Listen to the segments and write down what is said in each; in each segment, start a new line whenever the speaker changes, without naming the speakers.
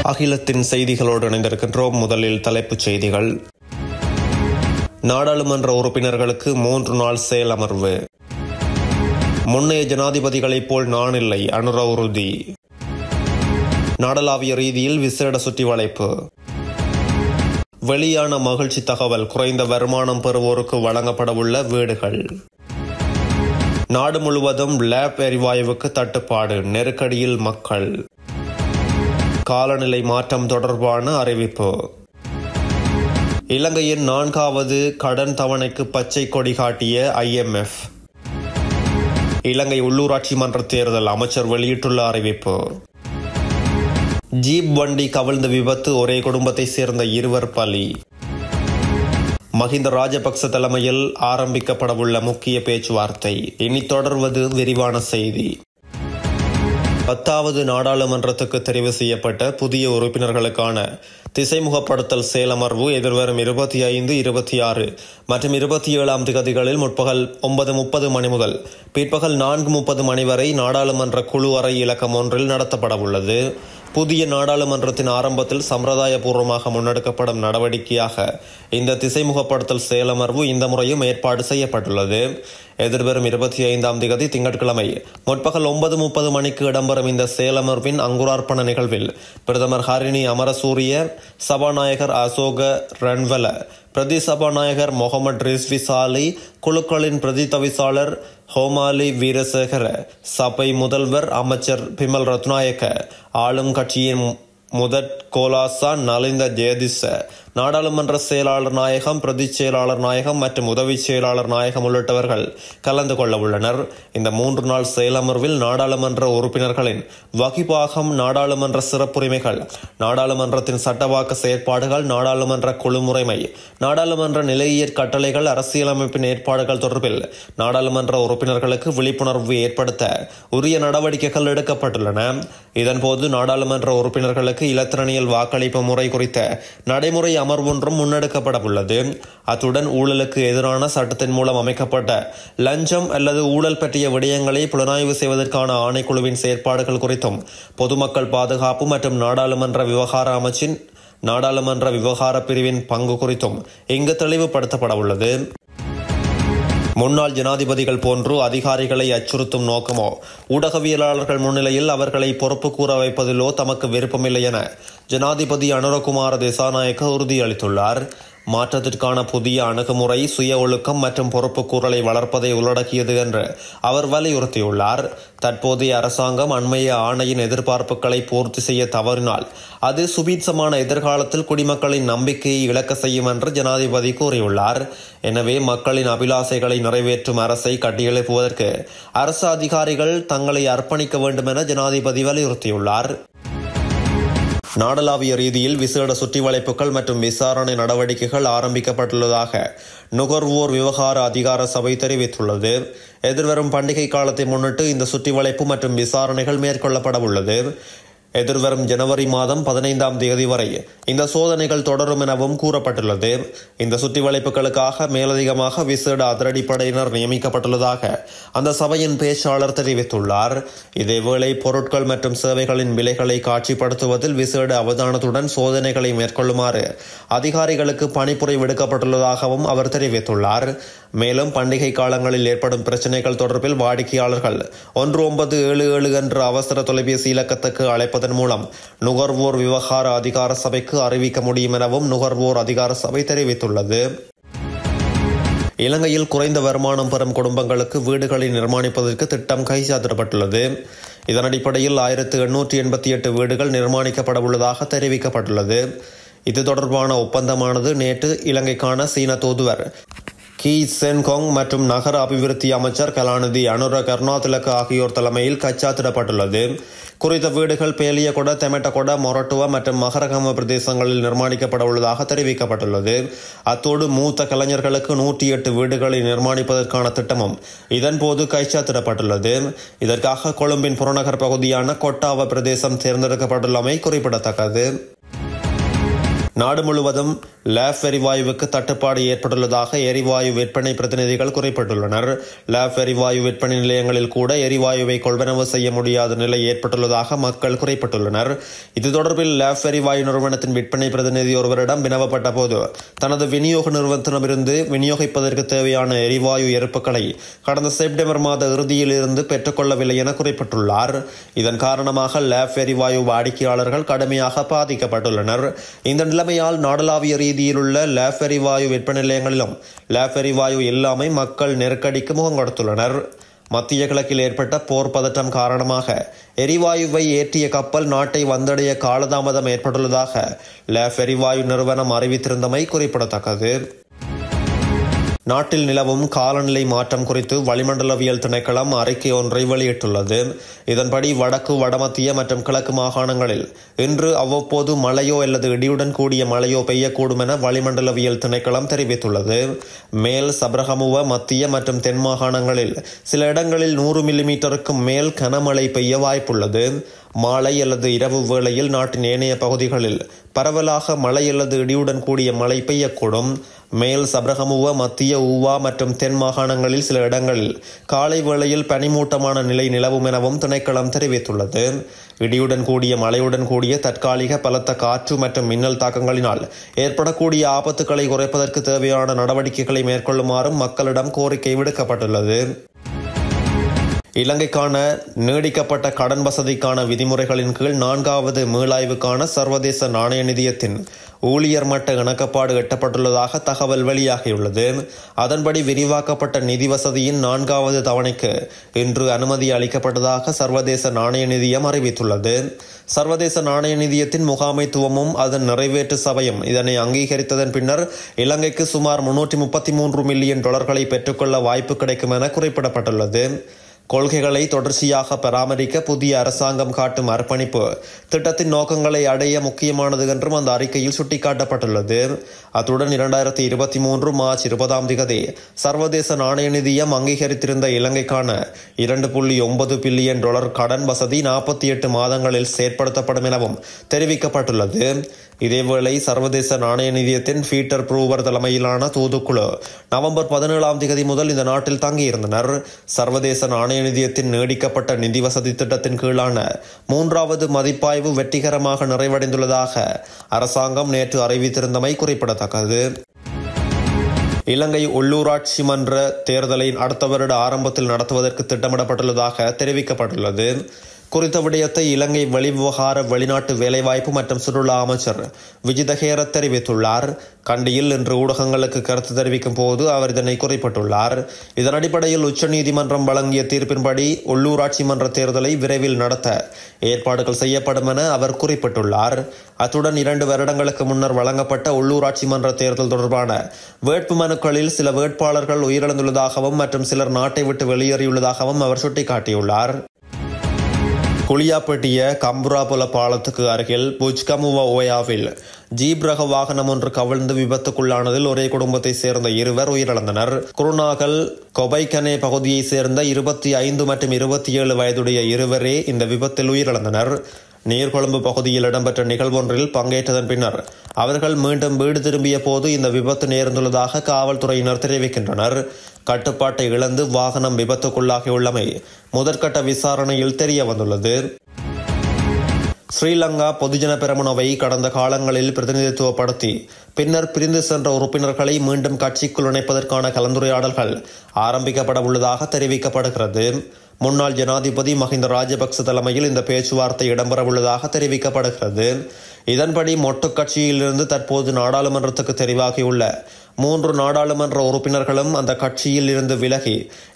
அகிலத்தின் செய்திகளோடு இணைந்திருக்கின்றோம். முதலில் தலைப்புச் செய்திகள். நாடாளுமன்ற உறுப்பினர்களுக்கு 3 நாள் செயலமர்வு. முன்னைய ஜனாதிபதிகளைப் போல் நான் இல்லை, அனுர உறுதி. நாடளாவிய ரீதியில் விசேட சுற்றி வளைப்பு. வெளியான மகிழ்ச்சி தகவல். குறைந்த வருமானம் பெறுவோருக்கு வழங்கப்படவுள்ள வீடுகள். நாடு முழுவதும் லேப் எரிவாயுவுக்கு தட்டுப்பாடு, நெருக்கடியில் மக்கள். காலநிலை மாற்றம் தொடர்பான அறிவிப்பு. இலங்கையின் 4வது கடன் தவணைக்கு பச்சை கொடி காட்டிய IMF. இலங்கை உள்ளூராட்சி மன்ற தேர்தல், அமைச்சர் வெளியிட்டுள்ள அறிவிப்பு. ஜீப் வண்டி கவிழ்ந்த விபத்து, ஒரே குடும்பத்தை சேர்ந்த 2 பலி. மஹிந்த ராஜபக்ச தலைமையில் ஆரம்பிக்கப்படவுள்ள முக்கிய பேச்சுவார்த்தை. இனி தொடர்வது விரிவான செய்தி. 10வது நாடாளுமன்றத்துக்கு தெரிவு செய்யப்பட்ட புதிய உறுப்பினர்களுக்கான திசைமுகப்படுத்தல் செயலமர்வு எதிர்வரும் 25, 26 மற்றும் 27ஆம் திகதிகளில் முற்பகல் 9:30 மணி முதல் பிற்பகல் 4:30 மணி வரை நாடாளுமன்ற குழு அறை இலக்கம் 1 நடத்தப்படவுள்ளது. புதிய நாடாளுமன்றத்தின் ஆரம்பத்தில் சம்பிரதாயபூர்வமாக முன்னெடுக்கப்படும் நடவடிக்கையாக இந்த திசைமுகப்படுத்தல் செயலமர்வு இந்த முறையும் ஏற்பாடு செய்யப்பட்டுள்ளது. எதிர்வரும் 25ஆம் திகதி திங்கட்கிழமை முற்பகல் 9:30 மணிக்கு இடம்பெறும் இந்த செயலமர்வின் அங்குரார்ப்பண நிகழ்வில் பிரதமர் ஹரிணி அமரசூரிய, சபாநாயகர் அசோக ரன்வல, பிரதி சபாநாயகர் முகமது ரிஸ்வி சாலி, குழுக்களின் பிரதி தவிசாளர் ஹோமாலி வீரசேகர, சபை முதல்வர் அமைச்சர் பிமல் ரத்நாயக்க, ஆளும் கட்சியின் முதற் கோலாசா நலிந்த ஜெயதிச, நாடாளுமன்ற செயலாளர் நாயகம், பிரதி செயலாளர் நாயகம் மற்றும் உதவி செயலாளர் நாயகம் உள்ளிட்டவர்கள் கலந்து கொள்ள உள்ளனர். இந்த 3 நாள் செயலமர்வில் நாடாளுமன்ற உறுப்பினர்களின் வகிபாகம், நாடாளுமன்ற சிறப்புரிமைகள், நாடாளுமன்றத்தின் சட்டவாக்க செயற்பாடுகள், நாடாளுமன்ற குழு முறைமை, நாடாளுமன்ற நிலையியற் கட்டளைகள், அரசியலமைப்பின் ஏற்பாடுகள் தொடர்பில் நாடாளுமன்ற உறுப்பினர்களுக்கு விழிப்புணர்வு ஏற்படுத்த உரிய நடவடிக்கைகள் எடுக்கப்பட்டுள்ளன. இதன்போது நாடாளுமன்ற உறுப்பினர்களுக்கு இலத்திரனியல் வாக்களிப்பு முறை குறித்த நடைமுறை அமர்வொன்றும் முன்னெடுக்கப்பட உள்ளது. அத்துடன் ஊழலுக்கு எதிரான சட்டத்தின் மூலம் அமைக்கப்பட்ட லஞ்சம் அல்லது ஊழல் பற்றிய விடயங்களை புலனாய்வு செய்வதற்கான ஆணைக்குழுவின் செயற்பாடுகள் குறித்தும் பொதுமக்கள் பாதுகாப்பு மற்றும் நாடாளுமன்ற விவகார அமைச்சின் நாடாளுமன்ற விவகார பிரிவின் பங்கு குறித்தும் இங்கு தெளிவுபடுத்தப்பட உள்ளது. முன்னாள் ஜனாதிபதிகள் போன்று அதிகாரிகளை அச்சுறுத்தும் நோக்கமோ ஊடகவியலாளர்கள் முன்னிலையில் அவர்களை பொறுப்பு கூற வைப்பதிலோ தமக்கு விருப்பமில்லை என ஜனாதிபதி அனுரகுமார திசாநாயக்க உறுதியளித்துள்ளார். மாற்றத்திற்கான புதிய அணுகுமுறை சுய ஒழுக்கம் மற்றும் பொறுப்பு கூறலை வளர்ப்பதை உள்ளடக்கியது என்று அவர் வலியுறுத்தியுள்ளார். தற்போதைய அரசாங்கம் அண்மைய ஆணையின் எதிர்பார்ப்புகளை பூர்த்தி செய்ய தவறினால் அது சுபீட்சமான எதிர்காலத்தில் குடிமக்களின் நம்பிக்கையை இழக்க செய்யும் என்று ஜனாதிபதி கூறியுள்ளார். எனவே மக்களின் அபிலாசைகளை நிறைவேற்றும் அரசை கட்டியெழுப்புவதற்கு அரசு அதிகாரிகள் தங்களை அர்ப்பணிக்க வேண்டும் என ஜனாதிபதி வலியுறுத்தியுள்ளார். நாடளாவிய ரீதியில் விசேட சுற்றி வளைப்புகள் மற்றும் விசாரணை நடவடிக்கைகள் ஆரம்பிக்கப்பட்டுள்ளதாக நுகர்வோர் விவகார அதிகார சபை தெரிவித்துள்ளது. எதிர்வரும் பண்டிகை காலத்தை முன்னிட்டு இந்த சுற்றி வளைப்பு மற்றும் விசாரணைகள் மேற்கொள்ளப்பட உள்ளது. எதிர்வரும் ஜனவரி மாதம் 15ஆம் தேதி வரை இந்த சோதனைகள் தொடரும் எனவும் கூறப்பட்டுள்ளது. இந்த சுற்றி வளைப்புகளுக்காக மேலதிகமாக விசேட அதிரடிப்படையினர் நியமிக்கப்பட்டுள்ளதாக அந்த சபையின் பேச்சாளர் தெரிவித்துள்ளார். இதேவேளை பொருட்கள் மற்றும் சேவைகளின் விலைகளை காட்சிப்படுத்துவதில் விசேட அவதானத்துடன் சோதனைகளை மேற்கொள்ளுமாறு அதிகாரிகளுக்கு பணிப்புரை விடுக்கப்பட்டுள்ளதாகவும் அவர் தெரிவித்துள்ளார். மேலும் பண்டிகை காலங்களில் ஏற்படும் பிரச்சினைகள் தொடர்பில் வாடிக்கையாளர்கள் 1977 என்ற அவசர தொலைபேசி இலக்கத்துக்கு அழைப்பதன் மூலம் நுகர்வோர் விவகார அதிகார சபைக்கு அறிவிக்க முடியும் எனவும் நுகர்வோர் அதிகார சபை தெரிவித்துள்ளது. இலங்கையில் குறைந்த வருமானம் பெறும் குடும்பங்களுக்கு வீடுகளை நிர்மாணிப்பதற்கு திட்டம் கைச்சாத்திடப்பட்டுள்ளது. இதன் அடிப்படையில் 1888 வீடுகள் நிர்மாணிக்கப்பட உள்ளதாக தெரிவிக்கப்பட்டுள்ளது. இது தொடர்பான ஒப்பந்தமானது நேற்று இலங்கைக்கான சீன தூதுவர் கி சென்கோங் மற்றும் நகர அபிவிருத்தி அமைச்சர் கலாநிதி அனுர கருணாதிலக்க ஆகியோர் தலைமையில் கைச்சாத்திடப்பட்டுள்ளது. குறித்த வீடுகள் பேலியகொட, தெமட்டகொட, மொரட்டுவ மற்றும் மகரகம பிரதேசங்களில் நிர்மாணிக்கப்பட உள்ளதாக தெரிவிக்கப்பட்டுள்ளது. அத்தோடு மூத்த கலைஞர்களுக்கு 108 வீடுகளை நிர்மாணிப்பதற்கான திட்டமும் இதன்போது கைச்சாத்திடப்பட்டுள்ளது. இதற்காக கொழும்பின் புறநகர் பகுதியான கொட்டாவ பிரதேசம் தேர்ந்தெடுக்கப்பட்டுள்ளமை குறிப்பிடத்தக்கது. நாடு முழுவதும் லேப் எரிவாயுவுக்கு தட்டுப்பாடு ஏற்பட்டுள்ளதாக எரிவாயு விற்பனை பிரதிநிதிகள் குறிப்பிட்டுள்ளனர். லேப் எரிவாயு விற்பனை நிலையங்களில் கூட எரிவாயுவை கொள்வனவு செய்ய முடியாத நிலை ஏற்பட்டுள்ளதாக மக்கள் குறிப்பிட்டுள்ளனர். இது தொடர்பில் லேப் எரிவாயு நிறுவனத்தின் விற்பனை பிரதிநிதி ஒருவரிடம் வினவப்பட்ட போது தனது விநியோக நிறுவனத்திடமிருந்து விநியோகிப்பதற்கு தேவையான எரிவாயு இருப்புகளை கடந்த செப்டம்பர் மாத இறுதியில் இருந்து பெற்றுக்கொள்ளவில்லை என குறிப்பிட்டுள்ளார். இதன் காரணமாக லேப் எரிவாயு வாடிக்கையாளர்கள் கடுமையாக பாதிக்கப்பட்டுள்ளனர். இந்த நிலைமையால் நாடளாவிய ரீதியில் உள்ள லேப் எரிவாயு விற்பனை நிலையங்களிலும் லேப் எரிவாயு இல்லாமை மக்கள் நெருக்கடிக்கு முகம் கொடுத்துள்ளனர். மத்திய கிழக்கில் ஏற்பட்ட போர் பதட்டம் காரணமாக எரிவாயுவை ஏற்றிய கப்பல் நாட்டை வந்தடைய காலதாமதம் ஏற்பட்டுள்ளதாக லேப் எரிவாயு நிறுவனம் அறிவித்திருந்தமை குறிப்பிடத்தக்கது. நாட்டில் நிலவும் காலநிலை மாற்றம் குறித்து வளிமண்டலவியல் திணைக்களம் அறிக்கை ஒன்றை வெளியிட்டுள்ளது. இதன்படி வடக்கு, வடமத்திய மற்றும் கிழக்கு மாகாணங்களில் இன்று அவ்வப்போது மழையோ அல்லது இடியுடன் கூடிய மழையோ பெய்யக்கூடும் என வளிமண்டலவியல் திணைக்களம் தெரிவித்துள்ளது. மேல் சப்ரகமுவ, மத்திய மற்றும் தென் மாகாணங்களில் சில இடங்களில் 100 மில்லிமீட்டருக்கும் மேல் கனமழை பெய்ய வாய்ப்புள்ளது. மாலை அல்லது இரவு வேளையில் நாட்டின் ஏனைய பகுதிகளில் பரவலாக மழை அல்லது இடியுடன் கூடிய மழை பெய்யக்கூடும். மேல் சப்ரகமுவ, மத்திய ஊவா மற்றும் தென் மாகாணங்களில் சில இடங்களில் காலை வேளையில் பனிமூட்டமான நிலை நிலவும் எனவும் திணைக்களம் தெரிவித்துள்ளது. இடியுடன் கூடிய மழையுடன் கூடிய தற்காலிக பலத்த காற்று மற்றும் மின்னல் தாக்கங்களினால் ஏற்படக்கூடிய ஆபத்துக்களை குறைப்பதற்கு தேவையான நடவடிக்கைகளை மேற்கொள்ளுமாறும் மக்களிடம் கோரிக்கை விடுக்கப்பட்டுள்ளது. இலங்கைக்கான நீடிக்கப்பட்ட கடன் வசதிக்கான விதிமுறைகளின் கீழ் 4வது மீளாய்வுக்கான சர்வதேச நாணய நிதியத்தின் ஊழியர் மட்ட இணக்கப்பாடு எட்டப்பட்டுள்ளதாக தகவல் வெளியாகியுள்ளது. அதன்படி விரிவாக்கப்பட்ட நிதி வசதியின் 4வது தவணைக்கு இன்று அனுமதி அளிக்கப்பட்டதாக சர்வதேச நாணய நிதியம் அறிவித்துள்ளது. சர்வதேச நாணய நிதியத்தின் முகாமைத்துவமும் அதன் நிறைவேற்று சபையும் இதனை அங்கீகரித்ததன் பின்னர் இலங்கைக்கு சுமார் $333 மில்லியன் பெற்றுக்கொள்ள வாய்ப்பு கிடைக்கும் என குறிப்பிடப்பட்டுள்ளது. கொள்கைகளை தொடர்ச்சியாக பராமரிக்க புதிய அரசாங்கம் காட்டும் அர்ப்பணிப்பு திட்டத்தின் நோக்கங்களை அடைய முக்கியமானது என்றும் அந்த அறிக்கையில் சுட்டிக்காட்டப்பட்டுள்ளது. அத்துடன் 2023 மார்ச் 20 சர்வதேச நாணய நிதியம் அங்கீகரித்திருந்த இலங்கைக்கான $2.9 பில்லியன் கடன் வசதி 48 மாதங்களில் செயற்படுத்தப்படும் எனவும் தெரிவிக்கப்பட்டுள்ளது. இதேவேளை சர்வதேச நாணய நிதியத்தின் பீட்டர் ப்ரூவர் தலைமையிலான தூதுக்குழு நவம்பர் 17 முதல் இந்த நாட்டில் தங்கியிருந்தனர். சர்வதேச நாணய நிதியத்தின் நீடிக்கப்பட்ட நிதி வசதி திட்டத்தின் கீழான 3வது மதிப்பாய்வு வெற்றிகரமாக நிறைவடைந்துள்ளதாக அரசாங்கம் நேற்று அறிவித்திருந்தமை குறிப்பிடத்தக்கது. இலங்கை உள்ளூராட்சி மன்ற தேர்தலை அடுத்த வருட ஆரம்பத்தில் நடத்துவதற்கு திட்டமிடப்பட்டுள்ளதாக தெரிவிக்கப்பட்டுள்ளது. குறித்த விடயத்தை இலங்கை வெளிவிவகார, வெளிநாட்டு வேலைவாய்ப்பு மற்றும் சுற்றுலா அமைச்சர் விஜித ஹேரத் தெரிவித்துள்ளார். கண்டியில் இன்று ஊடகங்களுக்கு கருத்து தெரிவிக்கும் போது அவர் இதனை குறிப்பிட்டுள்ளார். இதன் அடிப்படையில் உச்சநீதிமன்றம் வழங்கிய தீர்ப்பின்படி உள்ளூராட்சி மன்ற தேர்தலை விரைவில் நடத்த ஏற்பாடுகள் செய்யப்படும் என அவர் குறிப்பிட்டுள்ளார். அத்துடன் 2 வருடங்களுக்கு முன்னர் வழங்கப்பட்ட உள்ளூராட்சி மன்ற தேர்தல் தொடர்பான வேட்பு மனுக்களில் சில வேட்பாளர்கள் உயிரிழந்துள்ளதாகவும் மற்றும் சிலர் நாட்டை விட்டு வெளியேறியுள்ளதாகவும் அவர் சுட்டிக்காட்டியுள்ளார். குளியாப்பட்டிய கம்புராபுல பாலத்துக்கு அருகில் புஜ்கமுவ ஓயாவில் ஜீப் ரக வாகனம் ஒன்று கவிழ்ந்து விபத்துக்குள்ளானதில் ஒரே குடும்பத்தை சேர்ந்த 2 உயிரிழந்தனர். குருநாகல் கொபைக்கனே பகுதியைச் சேர்ந்த 25 மற்றும் 27 வயதுடைய 2 இந்த விபத்தில் உயிரிழந்தனர். நீர்கொழும்பு பகுதியில் இடம்பெற்ற நிகழ்வொன்றில் பங்கேற்றதன் பின்னர் அவர்கள் மீண்டும் வீடு திரும்பிய போது இந்த விபத்து நேர்ந்துள்ளதாக காவல்துறையினர் தெரிவிக்கின்றனர். கட்டுப்பாட்டை இழந்து வாகனம் விபத்துக்குள்ளாகியுள்ளமை முதற்கட்ட விசாரணையில் தெரிய வந்துள்ளது. ஸ்ரீலங்கா பொதுஜன பெரமுனவை கடந்த காலங்களில் பிரதிநிதித்துவப்படுத்தி பின்னர் பிரிந்து சென்ற உறுப்பினர்களை மீண்டும் கட்சிக்குள் இணைப்பதற்கான கலந்துரையாடல்கள் ஆரம்பிக்கப்பட உள்ளதாக தெரிவிக்கப்படுகிறது. முன்னாள் ஜனாதிபதி மஹிந்த ராஜபக்ச தலைமையில் இந்த பேச்சுவார்த்தை இடம்பெறவுள்ளதாக தெரிவிக்கப்படுகிறது. இதன்படி மொட்டு கட்சியிலிருந்து தற்போது நாடாளுமன்றத்துக்கு தெரிவாகியுள்ள 3 நாடாளுமன்ற உறுப்பினர்களும் அந்த கட்சியில் இருந்து விலகி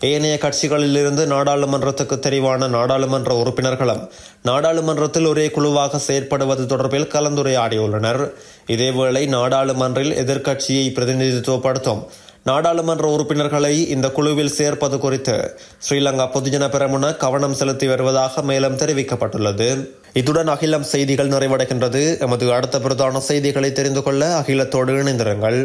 ஏனைய கட்சிகளிலிருந்து நாடாளுமன்றத்துக்கு தெரிவான நாடாளுமன்ற உறுப்பினர்களும் நாடாளுமன்றத்தில் ஒரே குழுவாக செயற்படுவது தொடர்பில் கலந்துரையாடியுள்ளனர். இதேவேளை நாடாளுமன்றில் எதிர்க்கட்சியை பிரதிநிதித்துவப்படுத்தும் நாடாளுமன்ற உறுப்பினர்களை இந்த குழுவில் சேர்ப்பது குறித்து ஸ்ரீலங்கா பொதுஜன பெரமுன கவனம் செலுத்தி வருவதாக மேலும் தெரிவிக்கப்பட்டுள்ளது. இத்துடன் அகிலம் செய்திகள் நிறைவடைகின்றது. எமது அடுத்த பிரதான செய்திகளை தெரிந்து கொள்ள அகிலத்தோடு இணைந்திருங்கள்.